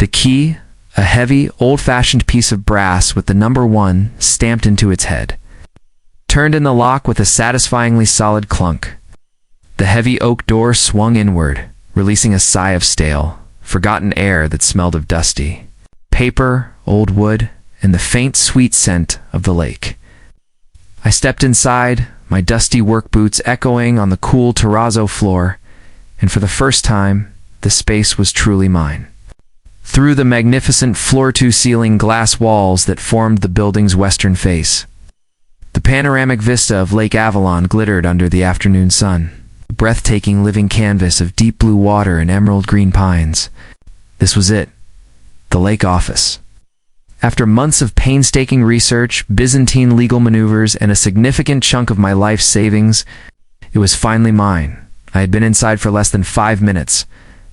The key, a heavy, old-fashioned piece of brass with the number 1 stamped into its head, turned in the lock with a satisfyingly solid clunk. The heavy oak door swung inward, releasing a sigh of stale, forgotten air that smelled of dusty paper, old wood, and the faint, sweet scent of the lake. I stepped inside, my dusty work boots echoing on the cool terrazzo floor, and for the first time, the space was truly mine. Through the magnificent floor-to-ceiling glass walls that formed the building's western face, the panoramic vista of Lake Avalon glittered under the afternoon sun, a breathtaking living canvas of deep blue water and emerald green pines. This was it, the lake office. After months of painstaking research, Byzantine legal maneuvers, and a significant chunk of my life's savings, it was finally mine. I had been inside for less than 5 minutes,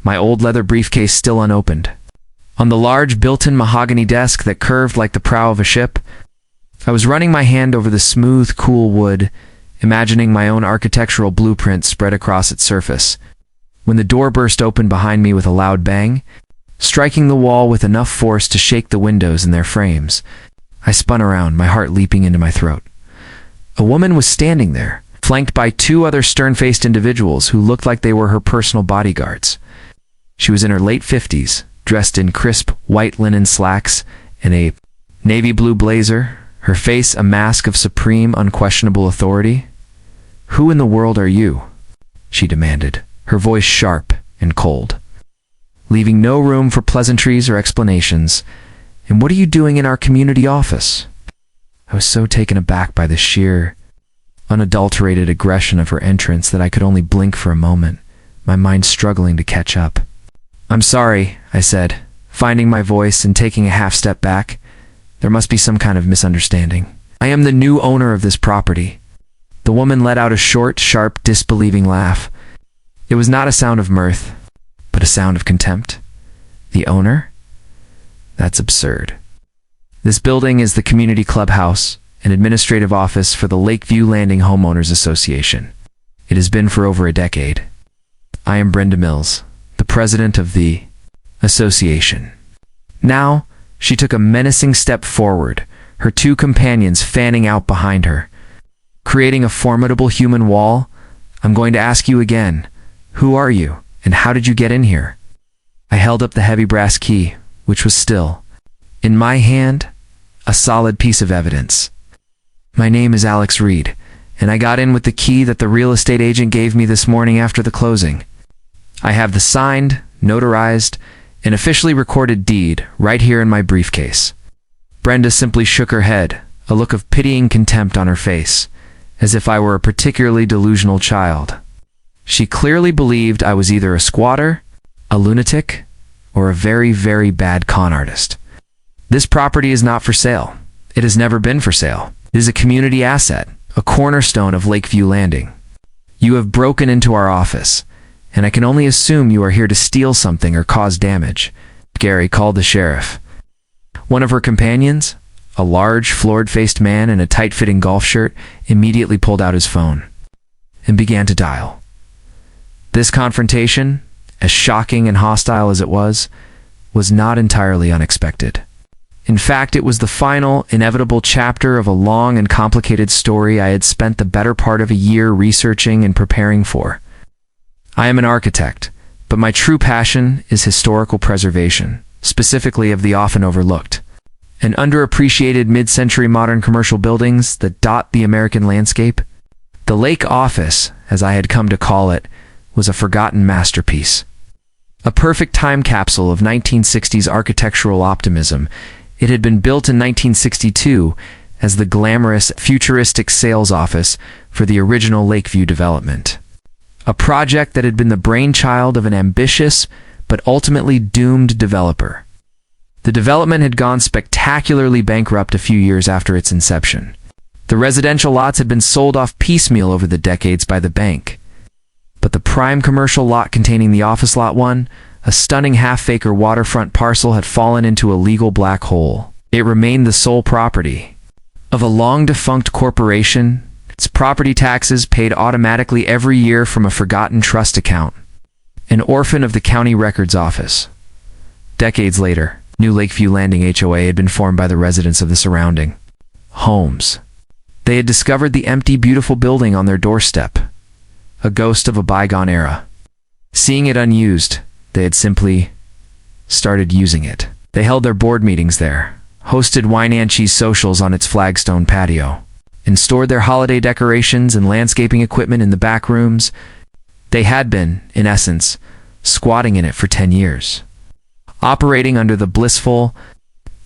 my old leather briefcase still unopened. On the large built-in mahogany desk that curved like the prow of a ship, I was running my hand over the smooth, cool wood, imagining my own architectural blueprint spread across its surface, when the door burst open behind me with a loud bang, striking the wall with enough force to shake the windows in their frames. I spun around, my heart leaping into my throat. A woman was standing there, flanked by 2 other stern-faced individuals who looked like they were her personal bodyguards. She was in her late 50s, dressed in crisp white linen slacks and a navy blue blazer, her face a mask of supreme, unquestionable authority. "Who in the world are you?" she demanded, her voice sharp and cold, leaving no room for pleasantries or explanations. "And what are you doing in our community office?" I was so taken aback by the sheer, unadulterated aggression of her entrance that I could only blink for a moment, my mind struggling to catch up. "I'm sorry," I said, finding my voice and taking a half step back. "There must be some kind of misunderstanding. I am the new owner of this property." The woman let out a short, sharp, disbelieving laugh. It was not a sound of mirth, but a sound of contempt. "The owner? That's absurd. This building is the community clubhouse, an administrative office for the Lakeview Landing Homeowners Association. It has been for over a decade. I am Brenda Mills, the president of the association." Now, she took a menacing step forward, her 2 companions fanning out behind her, creating a formidable human wall. "I'm going to ask you again, who are you, and how did you get in here?" I held up the heavy brass key, which was still, in my hand, a solid piece of evidence. "My name is Alex Reed, and I got in with the key that the real estate agent gave me this morning after the closing. I have the signed, notarized, and officially recorded deed right here in my briefcase." Brenda simply shook her head, a look of pitying contempt on her face, as if I were a particularly delusional child. She clearly believed I was either a squatter, a lunatic, or a very, very bad con artist. "This property is not for sale. It has never been for sale. It is a community asset, a cornerstone of Lakeview Landing. You have broken into our office, and I can only assume you are here to steal something or cause damage." Gary called the sheriff. One of her companions, a large, florid-faced man in a tight-fitting golf shirt, immediately pulled out his phone and began to dial. This confrontation, as shocking and hostile as it was not entirely unexpected. In fact, it was the final, inevitable chapter of a long and complicated story I had spent the better part of a year researching and preparing for. I am an architect, but my true passion is historical preservation, specifically of the often overlooked and underappreciated mid-century modern commercial buildings that dot the American landscape. The Lake Office, as I had come to call it, was a forgotten masterpiece. A perfect time capsule of 1960s architectural optimism. It had been built in 1962 as the glamorous, futuristic sales office for the original Lakeview development. A project that had been the brainchild of an ambitious but ultimately doomed developer. The development had gone spectacularly bankrupt a few years after its inception. The residential lots had been sold off piecemeal over the decades by the bank. But the prime commercial lot containing the office lot 1, a stunning half-acre waterfront parcel, had fallen into a legal black hole. It remained the sole property of a long-defunct corporation, its property taxes paid automatically every year from a forgotten trust account, an orphan of the county records office. Decades later, new Lakeview Landing HOA had been formed by the residents of the surrounding homes. They had discovered the empty, beautiful building on their doorstep, a ghost of a bygone era. Seeing it unused, they had simply started using it. They held their board meetings there, hosted wine and cheese socials on its flagstone patio, and stored their holiday decorations and landscaping equipment in the back rooms. They had been, in essence, squatting in it for 10 years, operating under the blissful,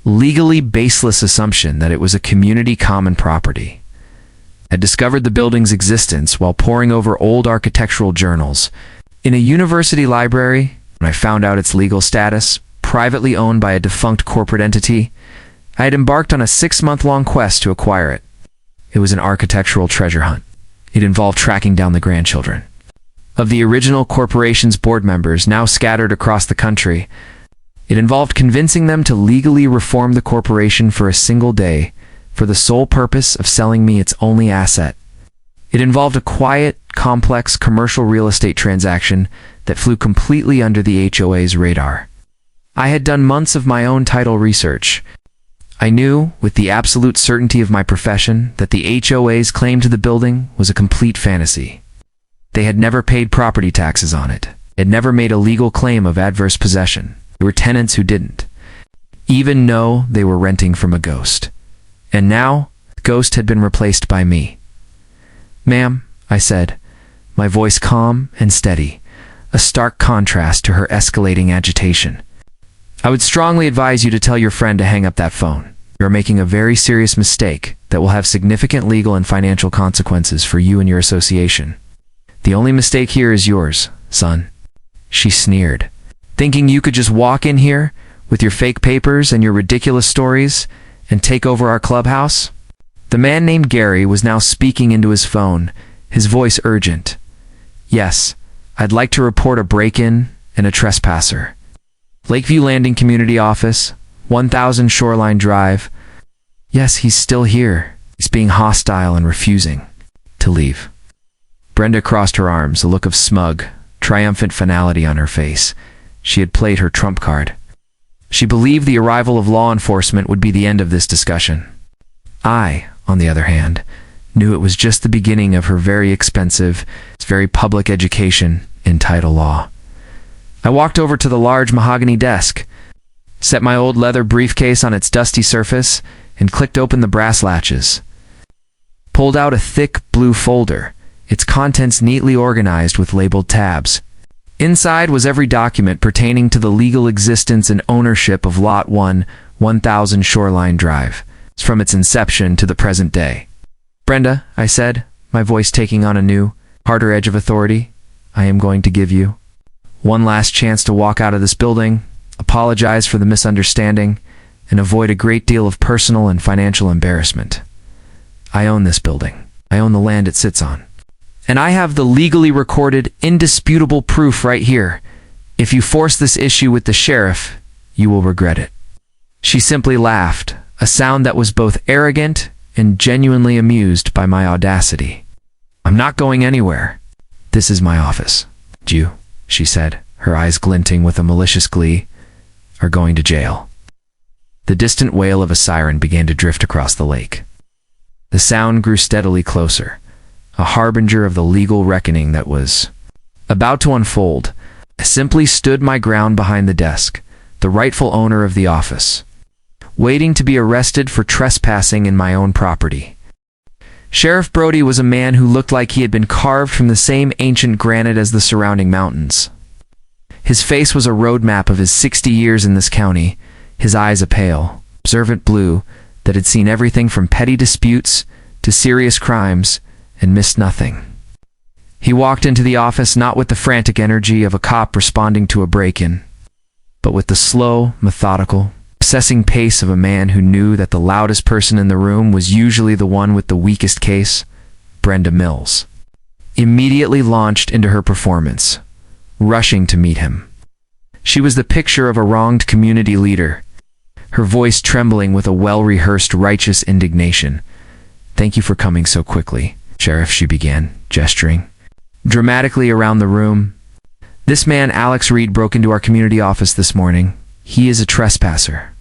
legally baseless assumption that it was a community common property. I discovered the building's existence while poring over old architectural journals in a university library. When I found out its legal status, privately owned by a defunct corporate entity, I had embarked on a 6-month-long quest to acquire it. It was an architectural treasure hunt. It involved tracking down the grandchildren of the original corporation's board members, now scattered across the country. It involved convincing them to legally reform the corporation for a single day, for the sole purpose of selling me its only asset. It involved a quiet, complex commercial real estate transaction that flew completely under the HOA's radar. I had done months of my own title research. I knew, with the absolute certainty of my profession, that the HOA's claim to the building was a complete fantasy. They had never paid property taxes on it. It had never made a legal claim of adverse possession. There were tenants who didn't even know they were renting from a ghost. And now, the ghost had been replaced by me. "Ma'am," I said, my voice calm and steady, a stark contrast to her escalating agitation. "I would strongly advise you to tell your friend to hang up that phone. You are making a very serious mistake that will have significant legal and financial consequences for you and your association. The only mistake here is yours, son." She sneered. "Thinking you could just walk in here with your fake papers and your ridiculous stories and take over our clubhouse?" The man named Gary was now speaking into his phone, his voice urgent. "Yes, I'd like to report a break-in and a trespasser. Lakeview Landing Community Office, 1000 Shoreline Drive. Yes, he's still here. He's being hostile and refusing to leave." Brenda crossed her arms, a look of smug, triumphant finality on her face. She had played her trump card. She believed the arrival of law enforcement would be the end of this discussion. I, on the other hand, knew it was just the beginning of her very expensive, very public education in title law. I walked over to the large mahogany desk, set my old leather briefcase on its dusty surface, and clicked open the brass latches. Pulled out a thick blue folder, its contents neatly organized with labeled tabs. Inside was every document pertaining to the legal existence and ownership of Lot 1, 1000 Shoreline Drive, from its inception to the present day. "Brenda," I said, my voice taking on a new, harder edge of authority, "I am going to give you one last chance to walk out of this building, apologize for the misunderstanding, and avoid a great deal of personal and financial embarrassment. I own this building. I own the land it sits on. And I have the legally recorded, indisputable proof right here. If you force this issue with the sheriff, you will regret it." She simply laughed, a sound that was both arrogant and genuinely amused by my audacity. "I'm not going anywhere. This is my office. You," she said, her eyes glinting with a malicious glee, "are going to jail." The distant wail of a siren began to drift across the lake. The sound grew steadily closer, a harbinger of the legal reckoning that was about to unfold. I simply stood my ground behind the desk, the rightful owner of the office, waiting to be arrested for trespassing in my own property. Sheriff Brody was a man who looked like he had been carved from the same ancient granite as the surrounding mountains. His face was a roadmap of his 60 years in this county, his eyes a pale, observant blue that had seen everything from petty disputes to serious crimes and missed nothing. He walked into the office not with the frantic energy of a cop responding to a break-in, but with the slow, methodical, obsessing pace of a man who knew that the loudest person in the room was usually the one with the weakest case. Brenda Mills immediately launched into her performance, rushing to meet him. She was the picture of a wronged community leader, her voice trembling with a well-rehearsed righteous indignation. "Thank you for coming so quickly, Sheriff," she began, gesturing dramatically around the room. "This man, Alex Reed, broke into our community office this morning. He is a trespasser.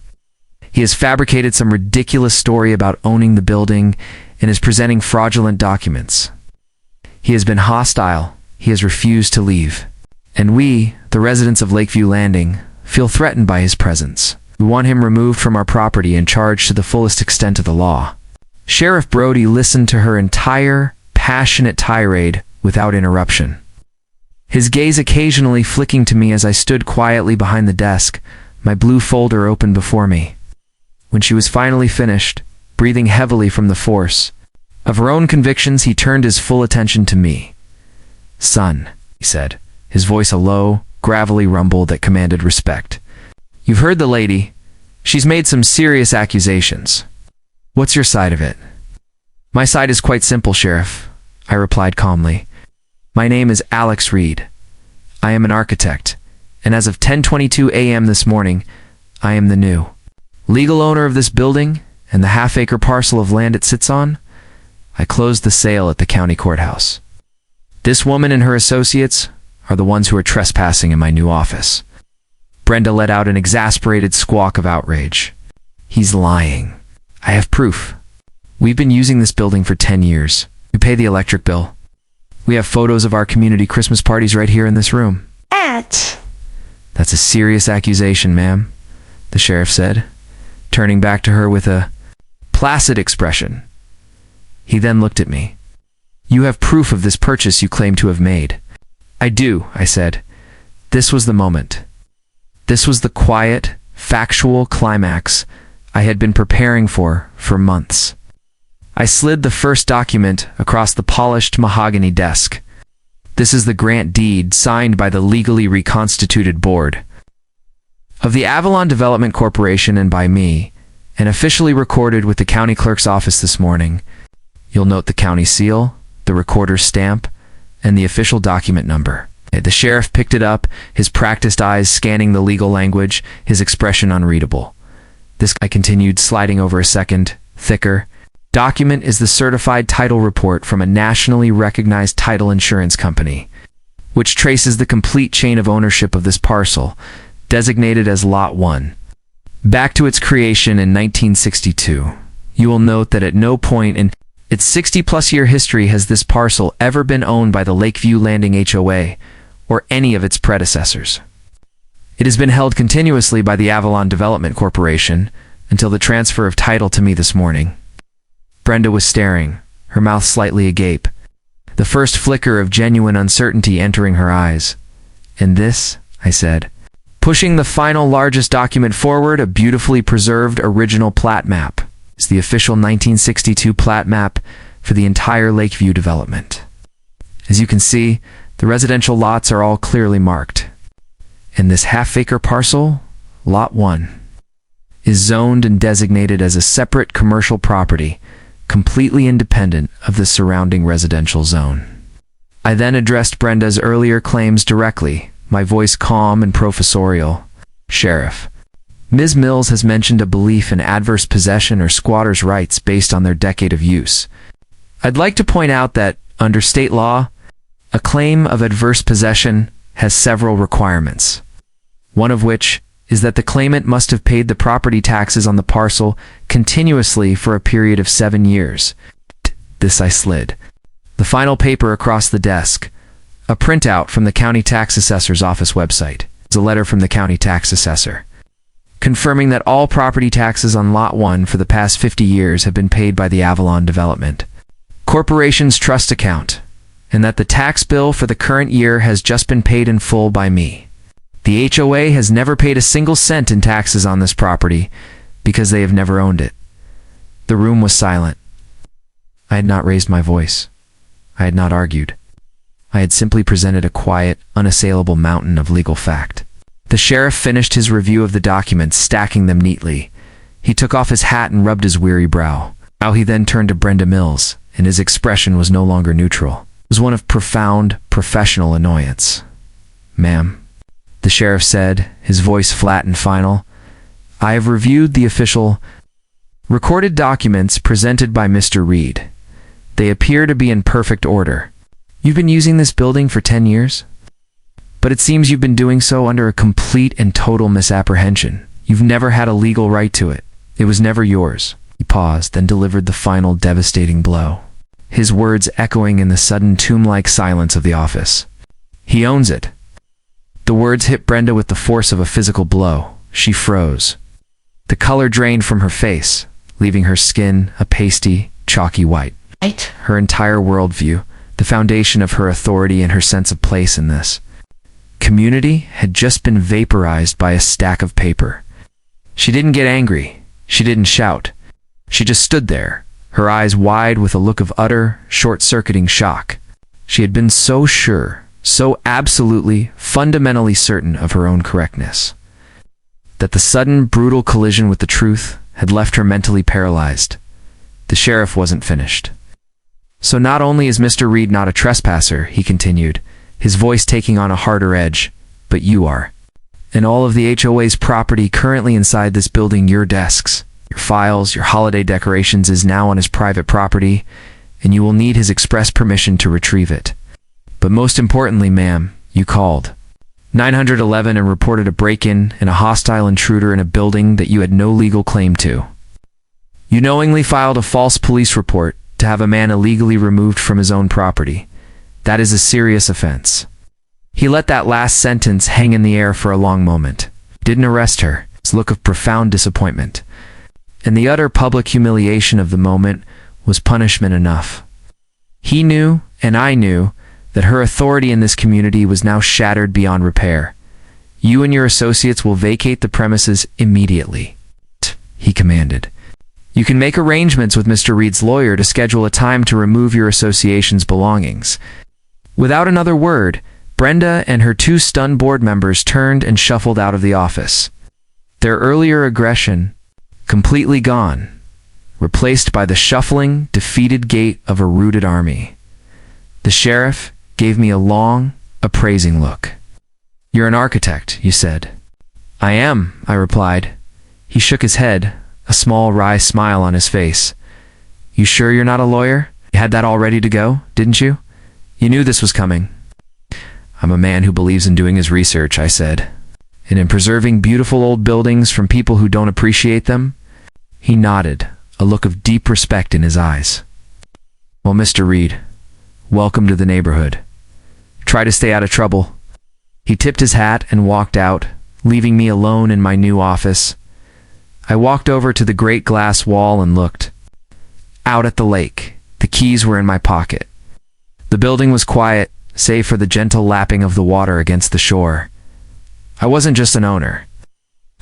He has fabricated some ridiculous story about owning the building and is presenting fraudulent documents. He has been hostile. He has refused to leave. And we, the residents of Lakeview Landing, feel threatened by his presence. We want him removed from our property and charged to the fullest extent of the law. Sheriff Brody listened to her entire, passionate tirade without interruption. His gaze occasionally flicking to me as I stood quietly behind the desk, my blue folder open before me. When she was finally finished, breathing heavily from the force of her own convictions, he turned his full attention to me. "Son," he said, his voice a low, gravelly rumble that commanded respect. "You've heard the lady. She's made some serious accusations. What's your side of it?" "My side is quite simple, Sheriff," I replied calmly. "My name is Alex Reed. I am an architect, and as of 10:22 a.m. this morning, I am the new legal owner of this building and the half-acre parcel of land it sits on. I closed the sale at the county courthouse. This woman and her associates are the ones who are trespassing in my new office." Brenda let out an exasperated squawk of outrage. "He's lying. I have proof. We've been using this building for 10 years. We pay the electric bill. We have photos of our community Christmas parties right here in this room." "That's a serious accusation, ma'am," the sheriff said, turning back to her with a placid expression. He then looked at me. "You have proof of this purchase you claim to have made." "I do," I said. This was the moment. This was the quiet, factual climax I had been preparing for months. I slid the first document across the polished mahogany desk. This is the grant deed signed by the legally reconstituted board of the Avalon Development Corporation and by me, and officially recorded with the county clerk's office this morning. You'll note the county seal, the recorder's stamp, and the official document number. The sheriff picked it up, his practiced eyes scanning the legal language, his expression unreadable. This, I continued, sliding over a second, thicker, document is the certified title report from a nationally recognized title insurance company, which traces the complete chain of ownership of this parcel, designated as Lot 1, back to its creation in 1962. You will note that at no point in its 60-plus year history has this parcel ever been owned by the Lakeview Landing HOA or any of its predecessors. It has been held continuously by the Avalon Development Corporation until the transfer of title to me this morning. Brenda was staring, her mouth slightly agape, the first flicker of genuine uncertainty entering her eyes. "And this," I said, pushing the final largest document forward, a beautifully preserved original plat map. It's the official 1962 plat map for the entire Lakeview development. As you can see, the residential lots are all clearly marked. And this half-acre parcel, Lot 1, is zoned and designated as a separate commercial property, completely independent of the surrounding residential zone. I then addressed Brenda's earlier claims directly, my voice calm and professorial. "Sheriff, Ms. Mills has mentioned a belief in adverse possession or squatters' rights based on their decade of use. I'd like to point out that, under state law, a claim of adverse possession has several requirements, one of which is that the claimant must have paid the property taxes on the parcel continuously for a period of 7 years. This I slid the final paper across the desk, a printout from the county tax assessor's office website. It's a letter from the county tax assessor, confirming that all property taxes on Lot 1 for the past 50 years have been paid by the Avalon Development Corporation's trust account, and that the tax bill for the current year has just been paid in full by me. The HOA has never paid a single cent in taxes on this property because they have never owned it." The room was silent. I had not raised my voice. I had not argued. I had simply presented a quiet, unassailable mountain of legal fact. The sheriff finished his review of the documents, stacking them neatly. He took off his hat and rubbed his weary brow. Now he then turned to Brenda Mills, and his expression was no longer neutral. It was one of profound, professional annoyance. "Ma'am," the sheriff said, his voice flat and final, "I have reviewed the official recorded documents presented by Mr. Reed. They appear to be in perfect order. You've been using this building for 10 years? But it seems you've been doing so under a complete and total misapprehension. You've never had a legal right to it. It was never yours." He paused, then delivered the final devastating blow, his words echoing in the sudden tomb-like silence of the office. "He owns it." The words hit Brenda with the force of a physical blow. She froze. The color drained from her face, leaving her skin a pasty, chalky white. Her entire worldview, the foundation of her authority and her sense of place in this community, had just been vaporized by a stack of paper. She didn't get angry. She didn't shout. She just stood there, her eyes wide with a look of utter, short-circuiting shock. She had been so sure, so absolutely, fundamentally certain of her own correctness, that the sudden, brutal collision with the truth had left her mentally paralyzed. The sheriff wasn't finished. "So not only is Mr. Reed not a trespasser," he continued, his voice taking on a harder edge, "but you are. And all of the HOA's property currently inside this building, your desks, your files, your holiday decorations, is now on his private property, and you will need his express permission to retrieve it. But most importantly, ma'am, you called 911 and reported a break-in and a hostile intruder in a building that you had no legal claim to. You knowingly filed a false police report to have a man illegally removed from his own property. That is a serious offense." He let that last sentence hang in the air for a long moment. Didn't arrest her. His look of profound disappointment and the utter public humiliation of the moment was punishment enough. He knew, and I knew, that her authority in this community was now shattered beyond repair. "You and your associates will vacate the premises immediately," he commanded. "You can make arrangements with Mr. Reed's lawyer to schedule a time to remove your association's belongings." Without another word, Brenda and her two stunned board members turned and shuffled out of the office. Their earlier aggression, completely gone, replaced by the shuffling, defeated gait of a routed army. The sheriff gave me a long, appraising look. "You're an architect," you said. "I am," I replied. He shook his head, a small wry smile on his face. "You sure you're not a lawyer? You had that all ready to go, didn't you? You knew this was coming." "I'm a man who believes in doing his research," I said, "and in preserving beautiful old buildings from people who don't appreciate them." He nodded, a look of deep respect in his eyes. "Well, Mr. Reed, welcome to the neighborhood. Try to stay out of trouble." He tipped his hat and walked out, leaving me alone in my new office. I walked over to the great glass wall and looked out at the lake. The keys were in my pocket. The building was quiet, save for the gentle lapping of the water against the shore. I wasn't just an owner.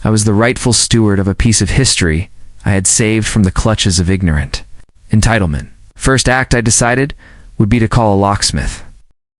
I was the rightful steward of a piece of history I had saved from the clutches of ignorant entitlement. First act, I decided, would be to call a locksmith.